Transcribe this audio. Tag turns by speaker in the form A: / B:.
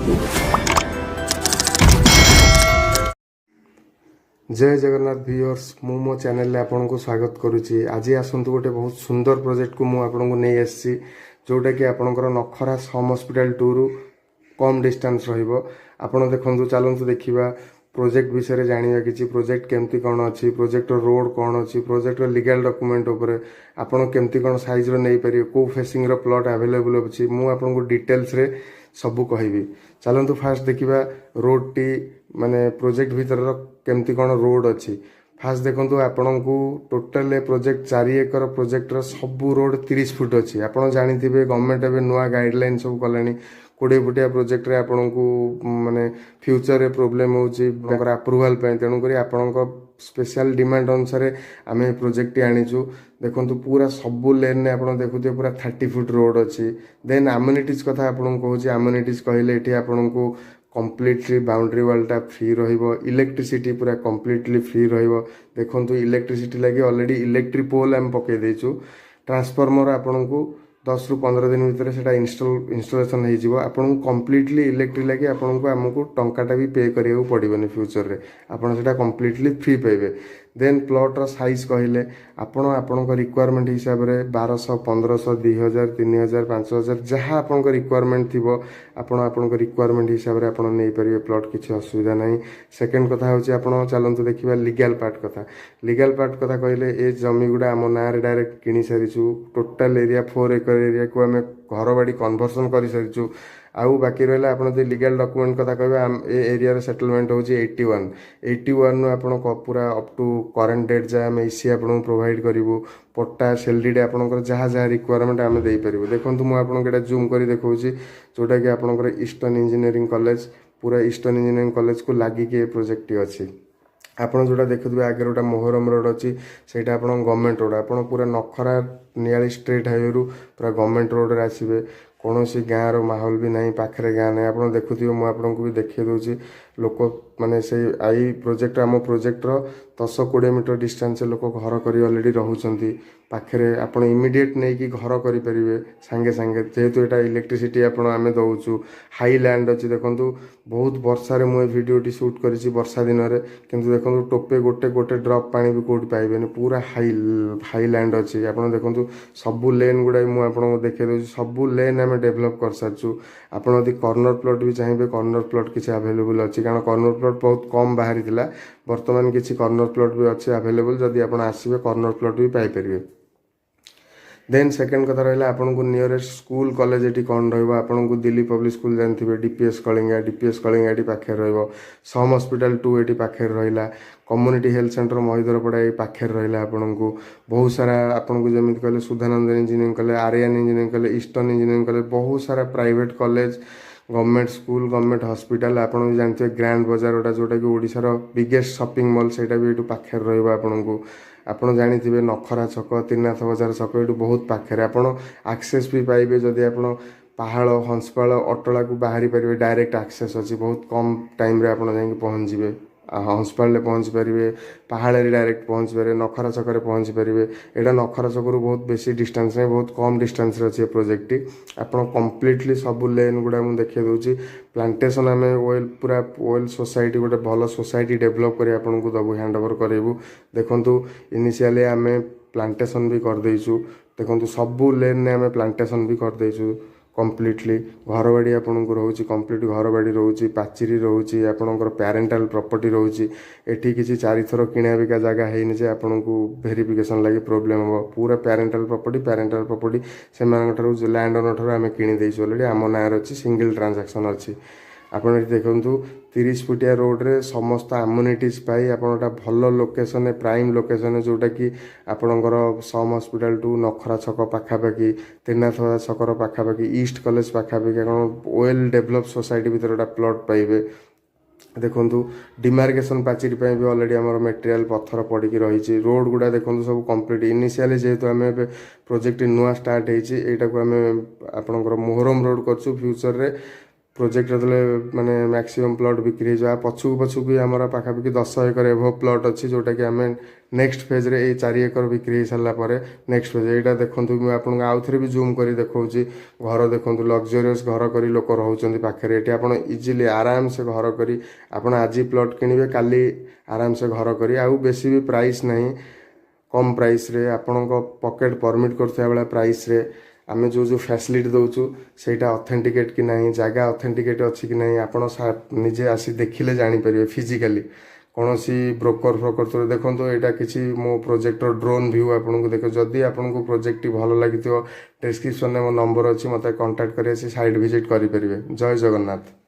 A: जय जगन्नाथ व्यूअर्स मु मो चैनल आपन को स्वागत करुच्ची। आज आसतु गोटे बहुत सुंदर प्रोजेक्ट को मुझे आपन को नहीं आसी जोटा कि आपणकर नखरा सम हॉस्पिटल टू रु कम डिस्टेंस रहिबो। आपण देखंतु चलंतु देखिबा प्रोजेक्ट विषय जानिबा किछि प्रोजेक्ट केमती कोन अछि, प्रोजेक्ट रोड कोन अछि, प्रोजेक्ट लीगल डॉक्यूमेंट ऊपर आपण केमती कोन साइज रो नै परियो, को फेसिंग रो प्लॉट अवेलेबल अछि, मु आपन को डिटेल्स रे सबू कहबी। चलंतु फास्ट देखिबा रोड टी माने प्रोजेक्ट भीतर केमती कोन रोड अछि। फास्ट देखंतु आपन को टोटल प्रोजेक्ट 4 एकर प्रोजेक्ट रो सबू रोड 30 फुट अछि। आपन जानिथिबे गवर्नमेंट एबे नुवा गाइडलाइन सब कलानी 20 फुटिया प्रोजेक्ट रे आपन को माने फ्यूचर रे प्रॉब्लम होची अप्रूवल पे, तेणु करी आपन को स्पेशल डिमांड अनुसार आमे प्रोजेक्ट आनीचु। देखंतु पूरा सबू लेन ने आपन देखुते पूरा 30 फुट रोड अछि। देन अम्यूनिटीज कथा आपन को होची, अम्यूनिटीज कहले एठी आपन को कम्प्लीटली बाउंड्री वाल टा फ्री रहिबो, इलेक्ट्रिसिटी पूरा कम्प्लीटली फ्री रहिबो। देखंतु इलेक्ट्रिसिटी लागि ऑलरेडी इलेक्ट्रिक पोल हम पके देछु। ट्रांसफार्मर आपन को 10 रु 15 दिन भीतर सेटा इंस्टॉलेशन हो जिवो। आपन को कम्प्लीटली इलेक्ट्रिक लागि आपन को हमको टंकाटा भी पे करिया पड़िबोनी फ्यूचर रे, आपन सेटा कम्प्लीटली फ्री पाइबे। देन प्लॉट रो साइज कहले आपन को रिक्वायरमेंट हिसाब रे 1200 1500 2000 3000 5000 जहाँ आपन को रिक्वायरमेंट थिबो आपन को रिक्वायरमेंट हिसाब रे आपन नै परिबे प्लॉट, किछि असुविधा नै। सेकंड कथा होची आपन चलंतु देखिबा लीगल पार्ट कथा। लीगल पार्ट कथा कहले ए जमी गुडा हम ना रे डायरेक्ट किनि सारिछु। टोटल एरिया 4 एकर एरिया को हमें घर बाड़ी कन्वर्सन करि सारिछु। आउ बाकी रहला आपन जे लीगल डॉक्यूमेंट कथा कहबे ए एरिया रे सेटलमेंट होची 81 नु आपन को पूरा अप टू करंट डेट जा हम इसी आपन प्रोवाइड करिवु। पट्टा सेलडीडे आपन को जहाँ जहाँ रिक्वायरमेंट आमे देई परिबो। देखंतु मु आपन केटा जूम करी देखौची जोटा कि आपन को ईस्टर्न इंजीनियरिंग कॉलेज, पूरा ईस्टर्न इंजीनियरिंग कॉलेज को लागि के प्रोजेक्ट अछि। आपन जोटा देखुथबे आगे रोटा मोहरम रोड अछि, सेटा आपन गवर्नमेंट रोड, आपन पूरा नखरा नियाली स्ट्रेट हाईवे रु पूरा गवर्नमेंट रोड रे आसीबे। कौनसी गाँव रो माहौल भी नहीं, पाखरे गाँ नहीं। आपन देखुथिबे मु आपन को भी देखै दोची लोक माने से आई प्रोजेक्ट आम प्रोजेक्ट रो 10-20 मीटर डिस्टेंस लोक घर करी ऑलरेडी रहउचंती पाखरे। आपन इमीडिएट नै कि घर करि परिबे संगे संगे, जेहेतु एटा इलेक्ट्रिसिटी आपन आमे दउचु। हाई लैंड अछि, देखंतु बहुत वर्षा रे मु वीडियोटी शूट करिछि वर्षा दिन रे, किंतु देखंतु टोपे गोटे ड्रॉप पानी भी कोठी पाइबेनी, पूरा हाई लैंड अछि। आपन देखंतु सबु लेन गुडा मु आपन को देखै दोची, सबु लेन आमे डेवलप कर सारछु। आपन यदि कॉर्नर प्लॉट भी चाहिए कॉर्नर प्लॉट किछि अवेलेबल अछि, कारण कॉर्नर प्लॉट बहुत कम बाहरी थिला। वर्तमान किछि कॉर्नर प्लॉट भी अछि अवेलेबल, जदि आपन आसीबे कॉर्नर प्लॉट भी पाइ परिबे। देन सेकंड कथा रहला आपन को नियरेस्ट स्कूल कॉलेज एटी कोन रहबो। आपन को दिल्ली पब्लिक स्कूल जानथिबे, डीपीएस कलिंगा एटी पाखे रहबो। सम हॉस्पिटल 2 एटी पाखे रहिला। कम्युनिटी हेल्थ सेंटर महिदरपड़ा ए पाखे रहिला। आपन को बहुत सारा आपन को जेमिति कहले Sudhananda engineering college, Aryan engineering college, Eastern engineering college, बहुत सारा private college, government school, government hospital. आपन भी जानथिबे ग्रैंड बाजार ओटा जोटा कि ओडिसा रो बिगेस्ट शॉपिंग मॉल, सेटा भी एटू पाखे रहबो। आपन को आपन जानिथिबे नखरा छक, त्रिनाथ बाजार छक एटू बहुत पाखे रे आपन एक्सेस भी पाइबे। जदि आपन पहाड़ हंसपाल अटला को बाहरी परिबे, डायरेक्ट एक्सेस अछि। बहुत कम टाइम रे आपन जाई पहुंच जिवे, हंसपाल पहुंच पारे, पहाड़ रे डायरेक्ट पहुंच पारे, नखरा छक पहुंच पारे। एटा नखरा छक बहुत बेसी डिस्टेंस नहीं, बहुत कम डिस्टेंस रे अछि प्रोजेक्ट टी। आपन कंप्लीटली सब लेन गुडा मु देखै दोची। प्लांटेशन आमे ओएल पूरा ओएल सोसाइटी गोटे भलो सोसाइटी डेवलप करी आपन को दबु हैंड ओवर करेबु। देखंतु इनिशियली आमे प्लांटेशन भी कर देइछु। देखंतु सबु लेन ने आमे प्लांटेशन भी कर देइछु कम्प्लीटली। घर बाड़ी आपन को रहउची, कंप्लीट घर बाड़ी रहउची, पाचिरी रहउची, आपनकर पेरेंटल प्रॉपर्टी रहउची। एठी किछि 4 थरो किणा बिका जगह हेइनि जे आपन को वेरिफिकेशन लागि प्रॉब्लम हो। पूरा पेरेंटल प्रॉपर्टी से मान ठरो लैंड ओनर ठरो आमे किनि देइछु ऑलरेडी, आम नार अछि, सिंगल ट्रांजैक्शन अछि। आपन एठी देखंतु 30 फुटिया रोड रे समस्त अम्यूनिटीज पाई आपनटा भलो लोकेशन, प्राइम लोकेशन, जोटा कि आपनकर सम हॉस्पिटल टू नखरा छक पाखापाखि, त्रिनाथ छकर पाखापाखि, ईस्ट कॉलेज पाखापाखि, कारण वेल डेवलप सोसाइटी भीतर प्लॉट पाइबे। देखंतु डिमार्केशन पाचिरी पे भी ऑलरेडी हमर मटेरियल पत्थर पड़ी रही। रोड गुडा देखंतु सब कंप्लीट। इनिशियली जेहेतु आम प्रोजेक्ट नुआ स्टार्ट होती, एटा को आम आपनकर मोहरम रोड करछु। फ्यूचर रे ପ୍ରୋଜେକ୍ଟ ଯେତେବେଳେ ମାନେ ମ୍ୟାକ୍ସିମମ୍ ପ୍ଲଟ୍ ବିକ୍ରି ହେଇଯିବ ପଛକୁ ବି ଆମର ପାଖାପାଖି 10 ଏକର ଏଭୋ ପ୍ଲଟ୍ ଅଛି ଯେଉଁଟାକି ଆମେ ନେକ୍ସଟ ଫେଜ୍ରେ ଏଇ 4 ଏକର ବିକ୍ରି ହେଇସାରିଲା ପରେ ନେକ୍ସଟ ଫେଜ୍ ଏଇଟା ଦେଖନ୍ତୁ ମୁଁ ଆପଣଙ୍କୁ ଆଉଥରେ ବି ଜୁମ୍ କରି ଦେଖାଉଛି ଘର ଦେଖନ୍ତୁ ଲକ୍ଜରିୟସ୍ ଘର କରି ଲୋକ ରହୁଛନ୍ତି ପାଖରେ ଏଠି ଆପଣ ଇଜିଲି ଆରାମସେ ଘର କରି ଆପଣ ଆଜି ପ୍ଲଟ୍ କିଣିବେ କାଲି ଆରାମସେ ଘର କରି ଆଉ ବେଶୀ ବି ପ୍ରାଇସ୍ ନାହିଁ କମ୍ ପ୍ରାଇସ୍ରେ ଆପଣଙ୍କ ପକେଟ୍ ପରମିଟ୍ କରୁଥିବା ଭଳିଆ ପ୍ରାଇସ୍ରେ ଆମେ ଯେଉଁ ଫ୍ୟାସିଲିଟି ଦେଉଛୁ ସେଇଟା ଅଥେଣ୍ଟିକେଟ୍ କି ନାହିଁ ଜାଗା ଅଥେଣ୍ଟିକେଟ୍ ଅଛି କି ନାହିଁ ଆପଣ ନିଜେ ଆସି ଦେଖିଲେ ଜାଣିପାରିବେ ଫିଜିକାଲି କୌଣସି ବ୍ରୋକର ଥ୍ରୁ ଦେଖନ୍ତୁ ଏଇଟା କିଛି ମୋ ପ୍ରୋଜେକ୍ଟର ଡ୍ରୋନ୍ ଭ୍ୟୁ ଆପଣଙ୍କୁ ଦେଖ ଯଦି ଆପଣଙ୍କୁ ପ୍ରୋଜେକ୍ଟଟି ଭଲ ଲାଗିଥିବ ଡେସ୍କ୍ରିପସନ୍ରେ ମୋ ନମ୍ବର ଅଛି ମୋତେ କଣ୍ଟାକ୍ଟ କରି ଆସି ସାଇଟ୍ ଭିଜିଟ୍ କରିପାରିବେ ଜୟ ଜଗନ୍ନାଥ।